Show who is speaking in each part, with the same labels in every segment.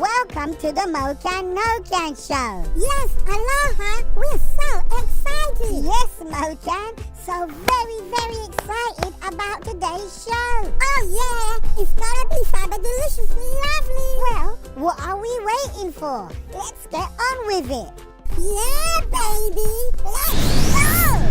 Speaker 1: Welcome to the Mokan Nokan show.
Speaker 2: Yes, aloha. We're so excited.
Speaker 1: Yes, Mokan. So very excited about today's show.
Speaker 2: Oh yeah, it's gonna be fabulously lovely.
Speaker 1: Well, what are we waiting for? Let's get on with it.
Speaker 2: Yeah, baby. Let's go.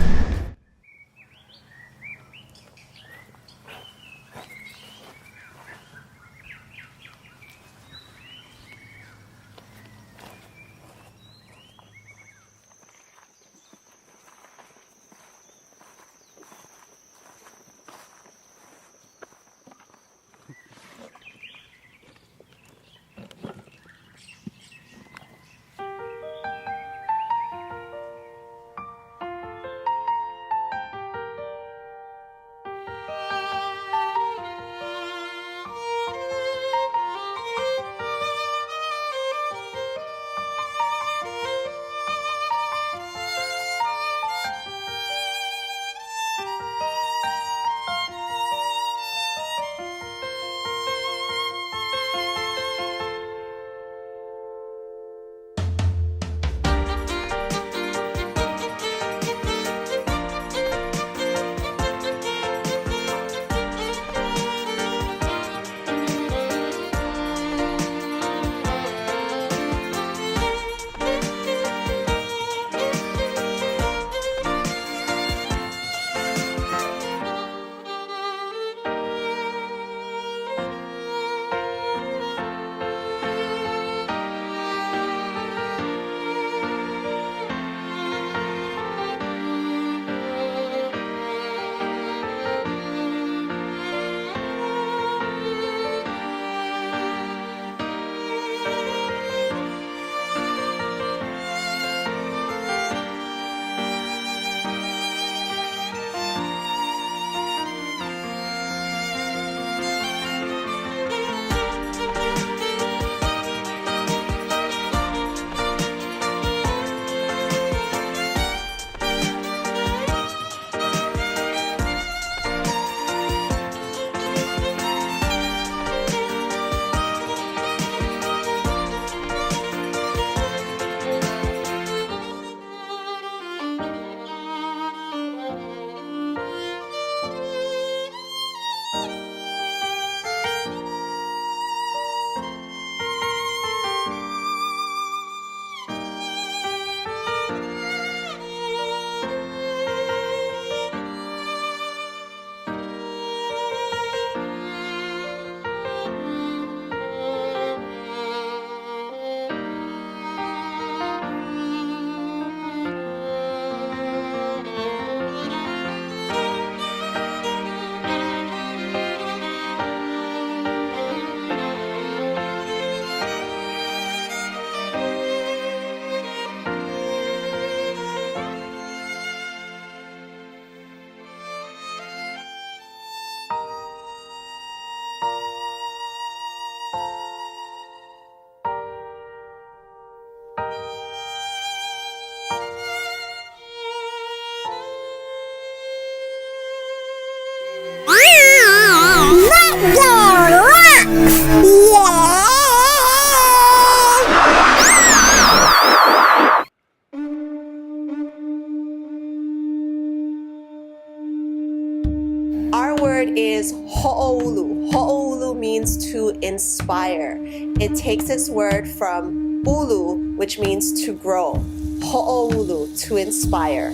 Speaker 3: Our word is ho'olu. Ho'olu means to inspire. It takes its word from ulu, which means to grow. Ho'olu, to inspire.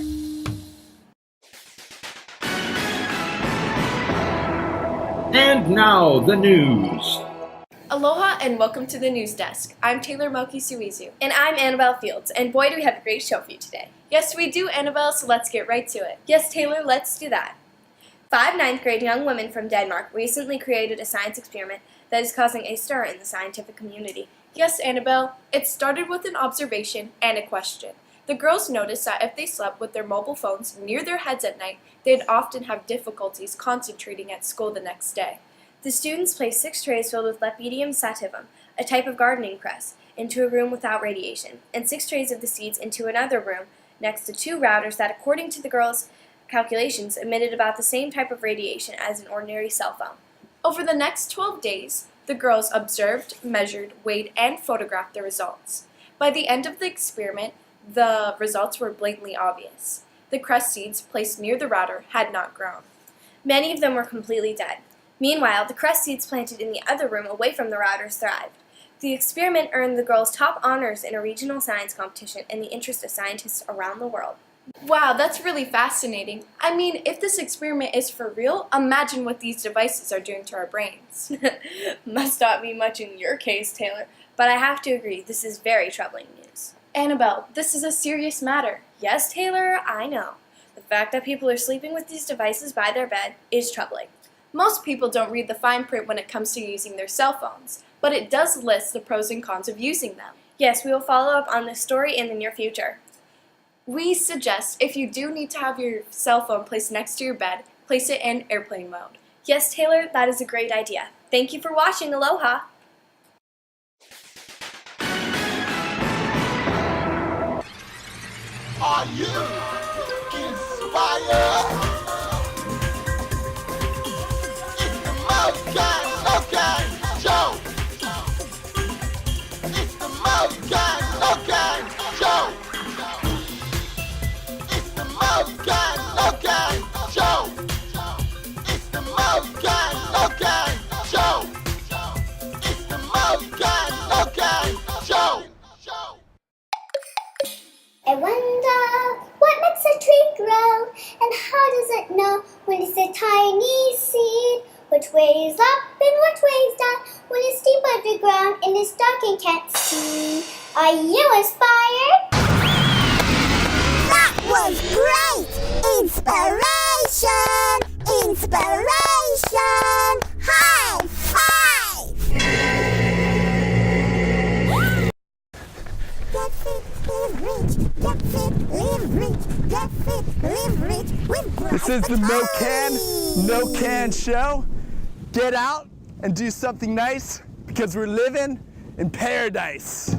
Speaker 4: And now, the news.
Speaker 5: Aloha and welcome to the news desk. I'm Taylor Melky Suizu. And I'm Annabelle Fields, and boy do we have a great show for you today. Yes, we do, Annabelle, so let's get right to it. Yes, Taylor, let's do that. 5 ninth grade young women from Denmark recently created a science experiment that is causing a stir in the scientific community. Yes, Annabelle, it started with an observation and a question. The girls noticed that if they slept with their mobile phones near their heads at night, they'd often have difficulties concentrating at school the next day. The students placed 6 trays filled with Lepidum sativum, a type of gardening cress, into a room without radiation, and 6 trays of the seeds into another room next to 2 routers that, according to the girls' calculations, emitted about the same type of radiation as an ordinary cell phone. Over the next 12 days, The girls observed, measured, weighed, and photographed the results. By the end of the experiment, the results were blatantly obvious. The crust seeds placed near the router had not grown. Many of them were completely dead. Meanwhile, the crust seeds planted in the other room away from the routers thrived. The experiment earned the girls top honors in a regional science competition in the interest of scientists around the world. Wow, that's really fascinating. I mean, if this experiment is for real, imagine what these devices are doing to our brains. Must not be much in your case, Taylor, but I have to agree, this is very troubling news. Annabelle, this is a serious matter. Yes, Taylor, I know. The fact that people are sleeping with these devices by their bed is troubling. Most people don't read the fine print when it comes to using their cell phones, but it does list the pros and cons of using them. Yes, we will follow up on this story in the near future. We suggest if you do need to have your cell phone placed next to your bed, place it in airplane mode. Yes, Taylor, that is a great idea. Thank you for watching. Aloha!
Speaker 6: Are you inspired? It's the Mokan Nokan Show. It's the Mokan Nokan Show. It's the Mokan Nokan Show. It's the Mokan Nokan Show. It's the Mokan Nokan Show.
Speaker 2: I wonder what makes a tree grow, and how does it know when it's a tiny seed? Which way is up and which way is down when it's deep underground and it's dark and can't see? Are you inspired?
Speaker 1: That was great! Inspiration! Inspiration! High five! Get fit, live rich. Get fit, live rich. Get fit, live rich with Bryce
Speaker 7: This is the Mokan
Speaker 1: Bertoli.
Speaker 7: Nokan Show. Get out and do something nice because we're living in paradise.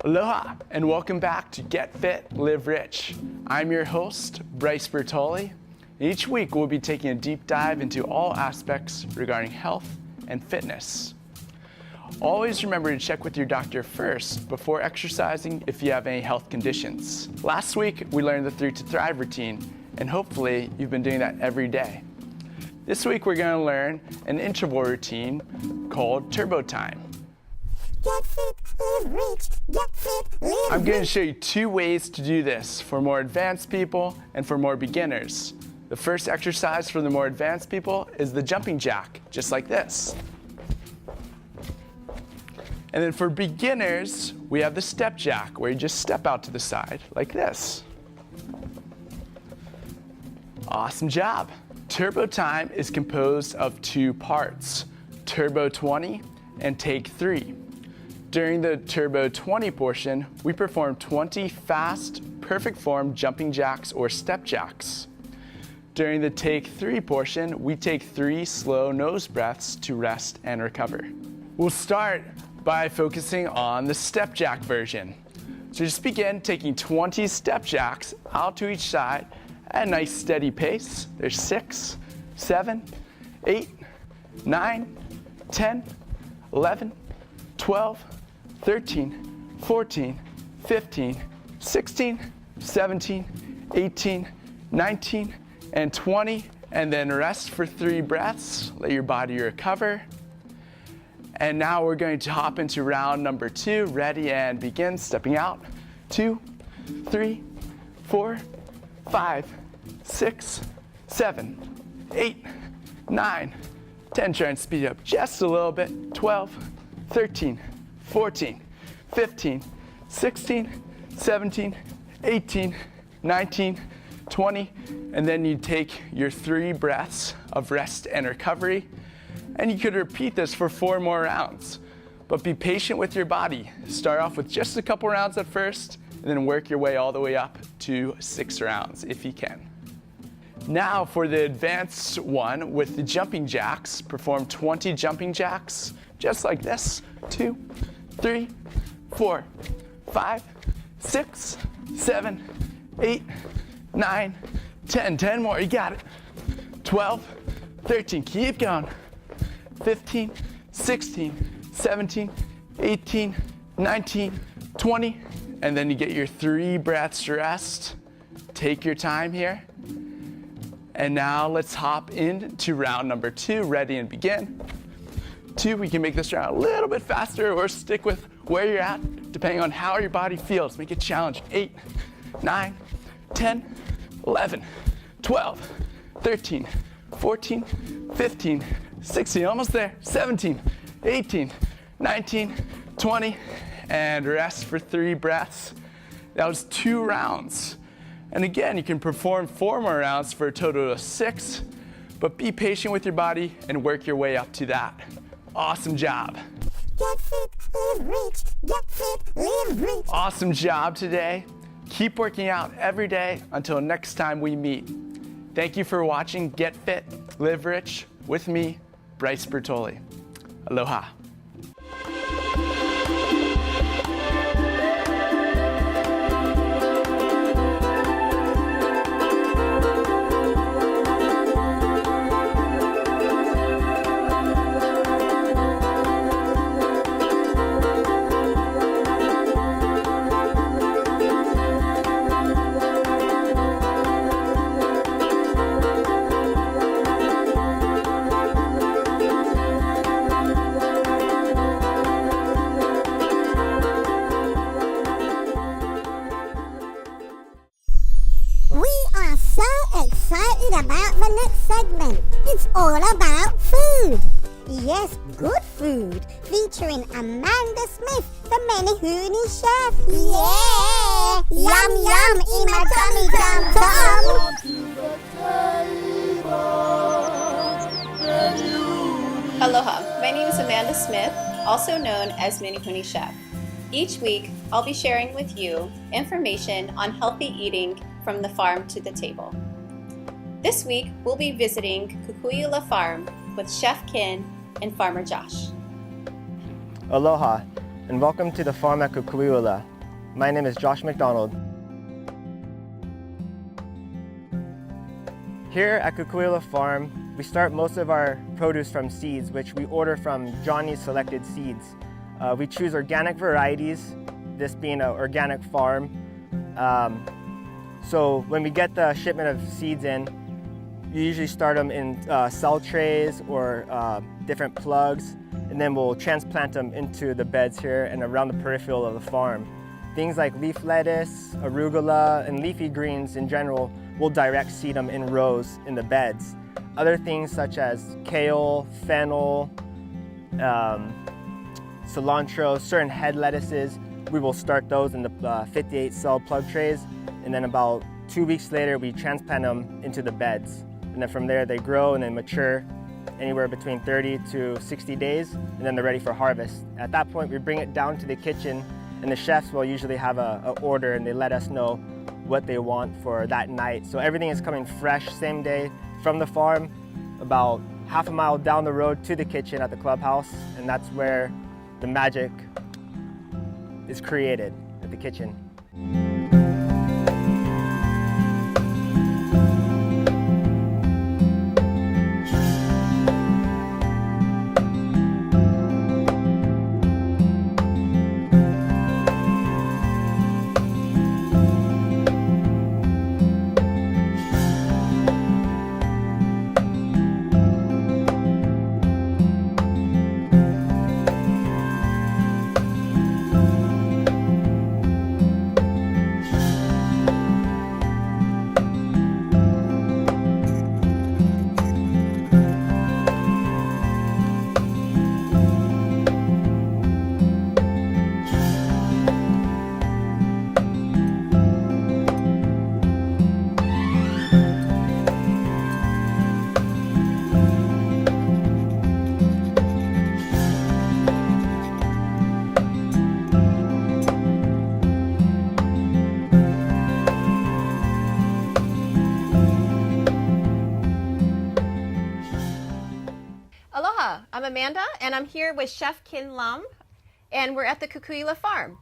Speaker 7: Aloha and welcome back to Get Fit, Live Rich. I'm your host, Bryce Bertoli. Each week we'll be taking a deep dive into all aspects regarding health and fitness. Always remember to check with your doctor first before exercising if you have any health conditions. Last week, we learned the 3 to Thrive routine, and hopefully you've been doing that every day. This week, we're going to learn an interval routine called Turbo Time.
Speaker 1: Get fit, live rich. Get fit, live
Speaker 7: I'm going to
Speaker 1: rich.
Speaker 7: show you 2 ways to do this for more advanced people and for more beginners. The first exercise for the more advanced people is the jumping jack, just like this. And then for beginners, we have the step jack, where you just step out to the side, like this. Awesome job. Turbo Time is composed of 2 parts, Turbo 20 and Take 3. During the Turbo 20 portion, we perform 20 fast, perfect form jumping jacks or step jacks. During the Take 3 portion, we take 3 slow nose breaths to rest and recover. We'll start by focusing on the step jack version. So just begin taking 20 step jacks out to each side at a nice steady pace. There's 6, 7, 8, 9, 10, 11, 12, 13, 14, 15, 16, 17, 18, 19, and 20. And then rest for 3 breaths. Let your body recover. And now we're going to hop into round number 2. Ready and begin. Stepping out. 2, 3, 4, 5, 6, 7, 8, 9, 10. Try and speed up just a little bit. 12, 13, 14, 15, 16, 17, 18, 19, 20. And then you take your 3 breaths of rest and recovery. And you could repeat this for 4 more rounds. But be patient with your body. Start off with just a couple rounds at first, and then work your way all the way up to 6 rounds if you can. Now for the advanced one with the jumping jacks, perform 20 jumping jacks, just like this. 2, 3, 4, 5, 6, 7, 8, 9, 10. 10 more, you got it. 12, 13, keep going. 15, 16, 17, 18, 19, 20, and then you get your 3 breaths rest. Take your time here. And now let's hop into round number 2. Ready and begin. 2, we can make this round a little bit faster or stick with where you're at, depending on how your body feels. Make it challenge. 8, 9, 10, 11, 12, 13, 14, 15, 16, almost there, 17, 18, 19, 20, and rest for 3 breaths. That was 2 rounds. And again, you can perform 4 more rounds for a total of 6, but be patient with your body and work your way up to that. Awesome job.
Speaker 1: Get fit, live rich. Get fit, live rich.
Speaker 7: Awesome job today. Keep working out every day until next time we meet. Thank you for watching Get Fit, Live Rich with me, Bryce Bertoli. Aloha.
Speaker 1: Excited about the next segment. It's all about food. Yes, good food. Featuring Amanda Smith, the Menehune Chef. Yeah! Yum yum in my tummy dum dum.
Speaker 8: Aloha, my name is Amanda Smith, also known as Menehune Chef. Each week, I'll be sharing with you information on healthy eating from the farm to the table. This week, we'll be visiting Kukui'ula Farm with Chef Kin and Farmer Josh.
Speaker 9: Aloha, and welcome to the farm at Kukui'ula. My name is Josh McDonald. Here at Kukui'ula Farm, we start most of our produce from seeds, which we order from Johnny's Selected Seeds. We choose organic varieties, this being an organic farm. So when we get the shipment of seeds in, you usually start them in cell trays or different plugs, and then we'll transplant them into the beds here and around the peripheral of the farm. Things like leaf lettuce, arugula, and leafy greens in general, we'll direct seed them in rows in the beds. Other things such as kale, fennel, cilantro, certain head lettuces, we will start those in the 58 cell plug trays, and then about 2 weeks later we transplant them into the beds. And then from there they grow and then mature anywhere between 30 to 60 days, and then they're ready for harvest. At that point we bring it down to the kitchen, and the chefs will usually have a order, and they let us know what they want for that night. So everything is coming fresh, same day from the farm, about half a mile down the road to the kitchen at the clubhouse, and that's where the magic is created, at the kitchen.
Speaker 8: I'm Amanda, and I'm here with Chef Kin Lam, and we're at the Kukui'ula Farm.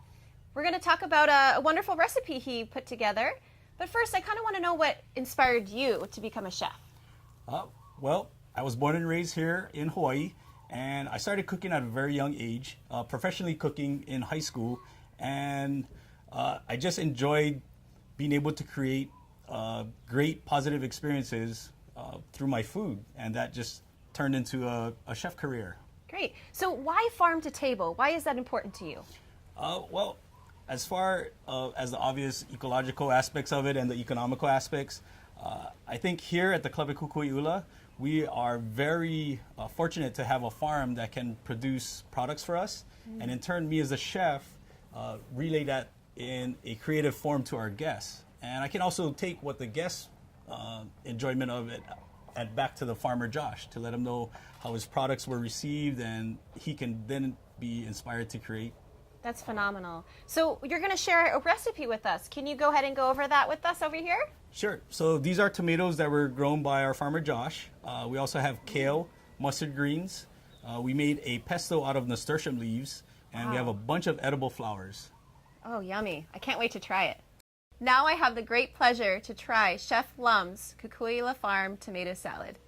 Speaker 8: We're going to talk about a wonderful recipe he put together, but first I kind of want to know what inspired you to become a chef.
Speaker 10: I was born and raised here in Hawaii, and I started cooking at a very young age, professionally cooking in high school, and I just enjoyed being able to create great positive experiences through my food, and that just turned into a chef career.
Speaker 11: Great. So why farm to table? Why is that important to you?
Speaker 10: Well, as far as the obvious ecological aspects of it and the economical aspects, I think here at the Club at Kukui'ula, we are very fortunate to have a farm that can produce products for us, and in turn, me as a chef, relay that in a creative form to our guests. And I can also take what the guests' enjoyment of it and back to the farmer Josh to let him know how his products were received, and he can then be inspired to create.
Speaker 11: That's phenomenal. So you're going to share a recipe with us. Can you go ahead and go over that with us over here?
Speaker 10: Sure. So these are tomatoes that were grown by our farmer Josh. We also have kale, mustard greens. We made a pesto out of nasturtium leaves, and we have a bunch of edible flowers.
Speaker 11: Oh, yummy. I can't wait to try it. Now I have the great pleasure to try Chef Lum's Kukui'ula Farm tomato salad.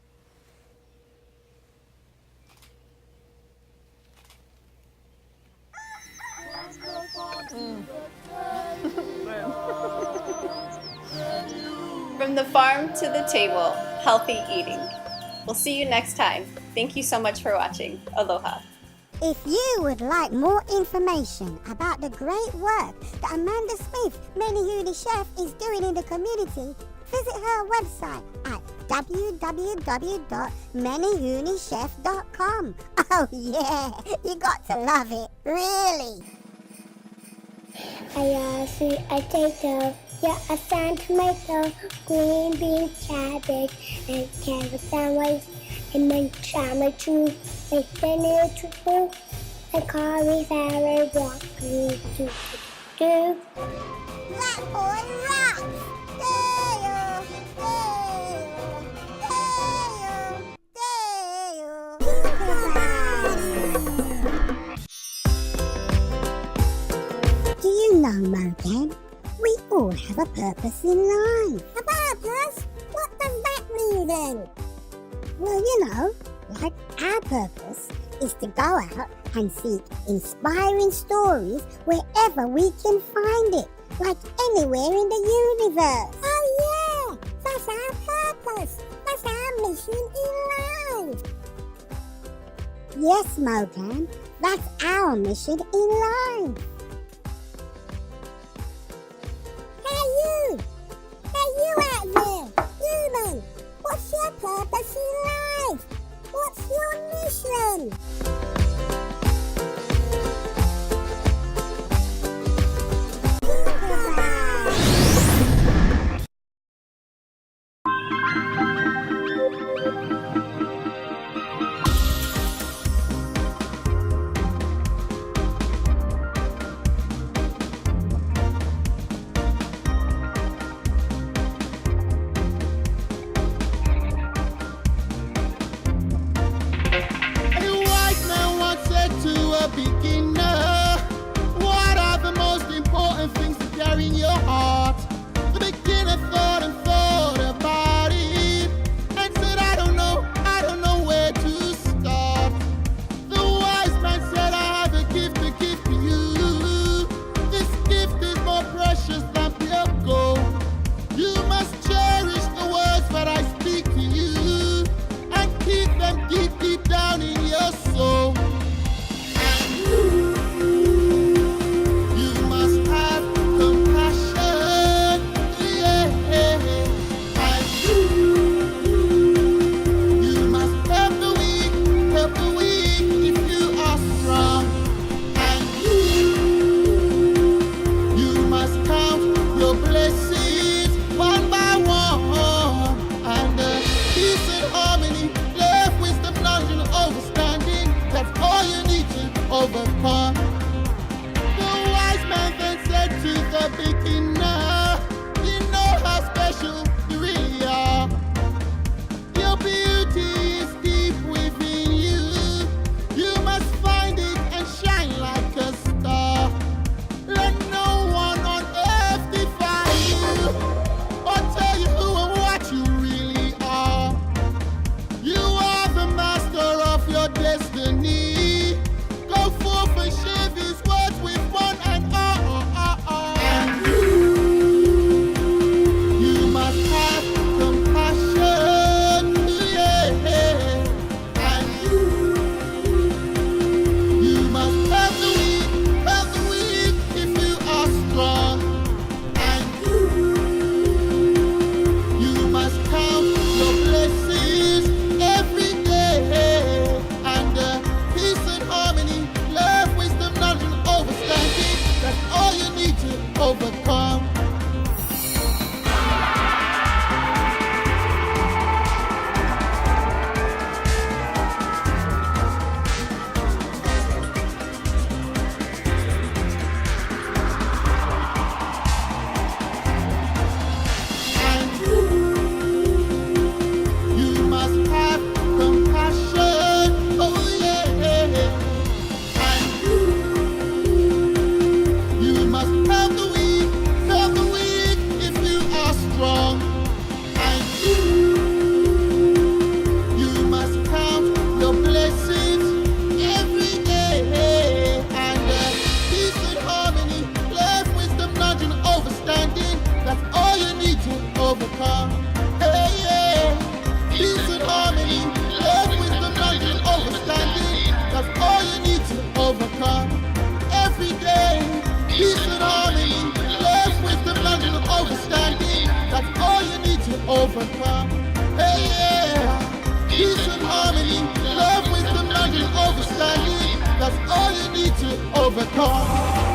Speaker 8: From the farm to the table, healthy eating. We'll see you next time. Thank you so much for watching. Aloha.
Speaker 1: If you would like more information about the great work that Amanda Smith, Menehune Chef, is doing in the community, visit her website at www.menehunechef.com. Oh yeah, you got to love it, really.
Speaker 2: I see a potato, yeah, a sun tomato, green bean, cabbage, and carrot sandwich, and then tomato, and spinach, and cauliflower, broccoli, do.
Speaker 1: That boy rocks! Dayo, Do you know, Mokan? We all have a purpose in life. A purpose? What does that mean then? Well, you know, like our purpose is to go out and seek inspiring stories wherever we can find it, like anywhere in the universe. Oh yeah, that's our purpose. That's our mission in life. Yes, Mokan, that's our mission in life. Hey you out there, human, what's your purpose in life? What's your mission?
Speaker 6: You are overcome. Hey, yeah. Peace and harmony, love, wisdom, knowledge, and understanding. That's all you need to overcome. Every day, peace and harmony, love, wisdom, knowledge, and understanding. That's all you need to overcome. Hey, yeah. Peace and harmony, love, wisdom, knowledge, and understanding. That's all you need to overcome.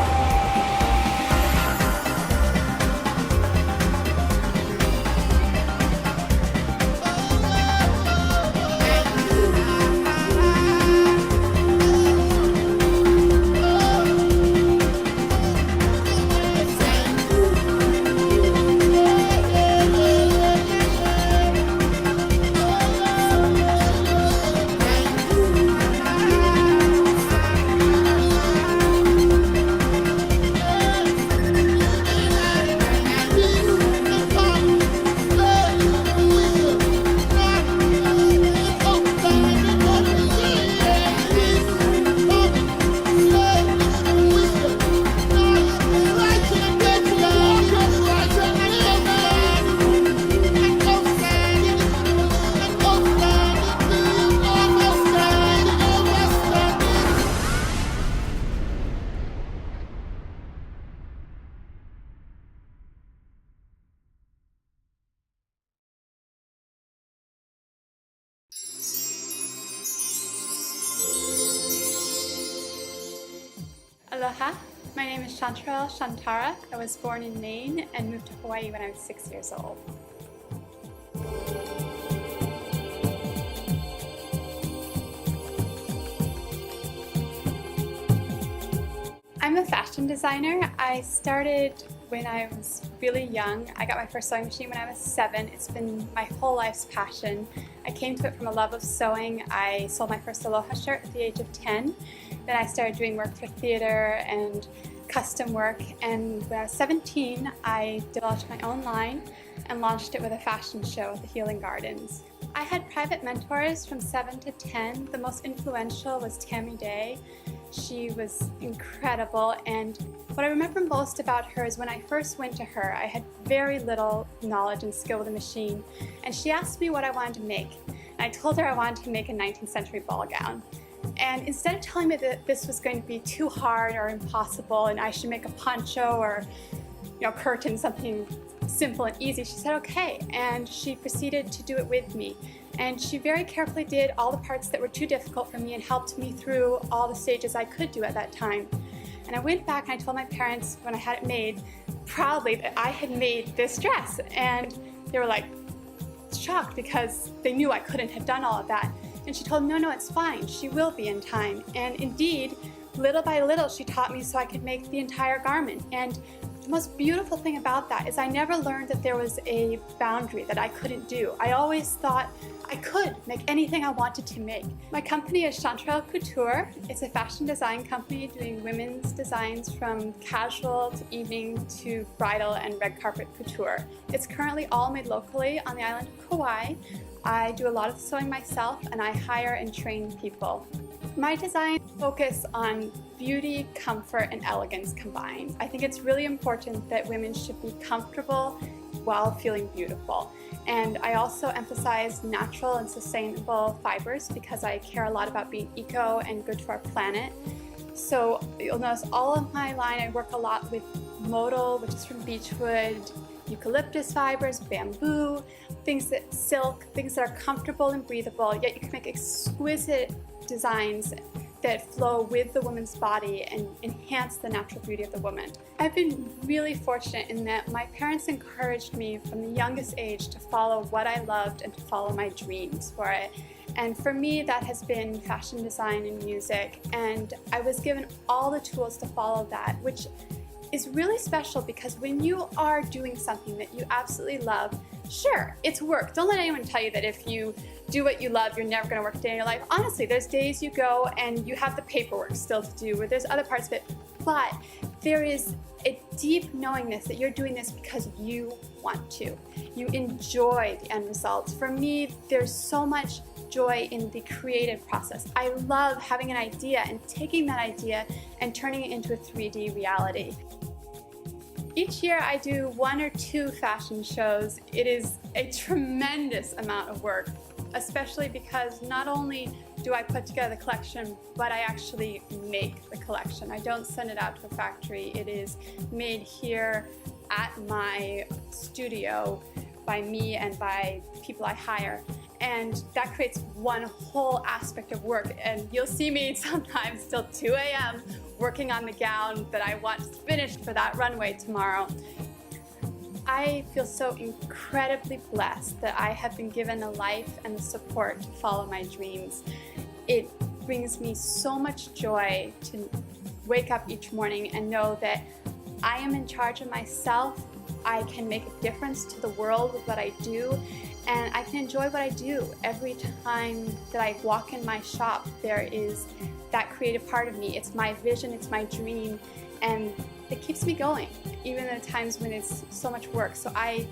Speaker 12: Aloha, my name is Chanterelle Chantara. I was born in Maine and moved to Hawaii when I was 6 years old. I'm a fashion designer. I started when I was really young. I got my first sewing machine when I was 7. It's been my whole life's passion. I came to it from a love of sewing. I sold my first Aloha shirt at the age of 10. Then I started doing work for theater and custom work, and when I was 17, I developed my own line and launched it with a fashion show at the Healing Gardens. I had private mentors from 7 to 10. The most influential was Tammy Day. She was incredible, and what I remember most about her is when I first went to her, I had very little knowledge and skill with a machine, and she asked me what I wanted to make. And I told her I wanted to make a 19th century ball gown. And instead of telling me that this was going to be too hard or impossible and I should make a poncho or, curtain, something simple and easy, she said okay, and she proceeded to do it with me. And she very carefully did all the parts that were too difficult for me and helped me through all the stages I could do at that time. And I went back and I told my parents when I had it made, proudly, that I had made this dress. And they were like shocked because they knew I couldn't have done all of that. And she told me, no, it's fine. She will be in time. And indeed, little by little, she taught me so I could make the entire garment. And the most beautiful thing about that is I never learned that there was a boundary that I couldn't do. I always thought I could make anything I wanted to make. My company is Chanterelle Couture. It's a fashion design company doing women's designs from casual to evening to bridal and red carpet couture. It's currently all made locally on the island of Kauai. I do a lot of sewing myself and I hire and train people. My designs focus on beauty, comfort, and elegance combined. I think it's really important that women should be comfortable while feeling beautiful. And I also emphasize natural and sustainable fibers because I care a lot about being eco and good to our planet. So you'll notice all of my line, I work a lot with modal, which is from beechwood, eucalyptus fibers, bamboo, silk, things that are comfortable and breathable, yet you can make exquisite designs that flow with the woman's body and enhance the natural beauty of the woman. I've been really fortunate in that my parents encouraged me from the youngest age to follow what I loved and to follow my dreams for it. And for me, that has been fashion design and music, and I was given all the tools to follow that, which is really special because when you are doing something that you absolutely love, sure, it's work. Don't let anyone tell you that if you do what you love, you're never going to work a day in your life. Honestly, there's days you go and you have the paperwork still to do, or there's other parts of it, but there is a deep knowingness that you're doing this because you want to. You enjoy the end results. For me, there's so much joy in the creative process. I love having an idea and taking that idea and turning it into a 3D reality. Each year I do 1 or 2 fashion shows. It is a tremendous amount of work, especially because not only do I put together the collection, but I actually make the collection. I don't send it out to a factory. It is made here at my studio by me and by people I hire. And that creates one whole aspect of work. And you'll see me sometimes till 2 a.m. working on the gown that I want finished for that runway tomorrow. I feel so incredibly blessed that I have been given the life and the support to follow my dreams. It brings me so much joy to wake up each morning and know that I am in charge of myself. I can make a difference to the world with what I do, and I can enjoy what I do. Every time that I walk in my shop, there is that creative part of me. It's my vision, it's my dream, and it keeps me going, even at times when it's so much work. So I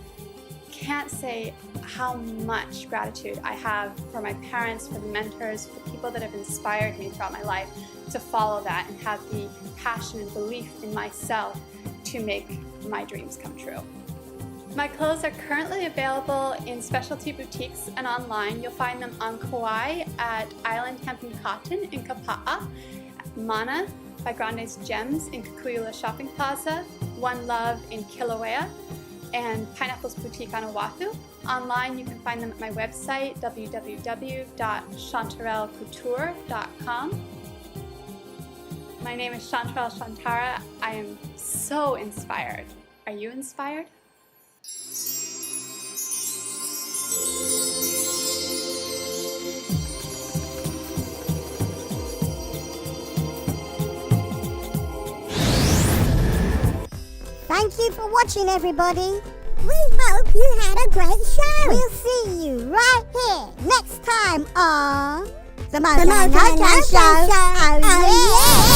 Speaker 12: can't say how much gratitude I have for my parents, for the mentors, for the people that have inspired me throughout my life to follow that and have the passion and belief in myself to make my dreams come true. My clothes are currently available in specialty boutiques and online. You'll find them on Kauai at Island Hemp and Cotton in Kapa'a, Mana by Grande's Gems in Kikui'ula Shopping Plaza, One Love in Kilauea, and Pineapple's Boutique on Oahu. Online, you can find them at my website, www.chanterellecouture.com. My name is Chanterelle Chantara. I am so inspired. Are you inspired?
Speaker 1: Thank you for watching, everybody. We hope you had a great show. We'll see you right here next time on the Mokan Nokan Show. Oh yeah!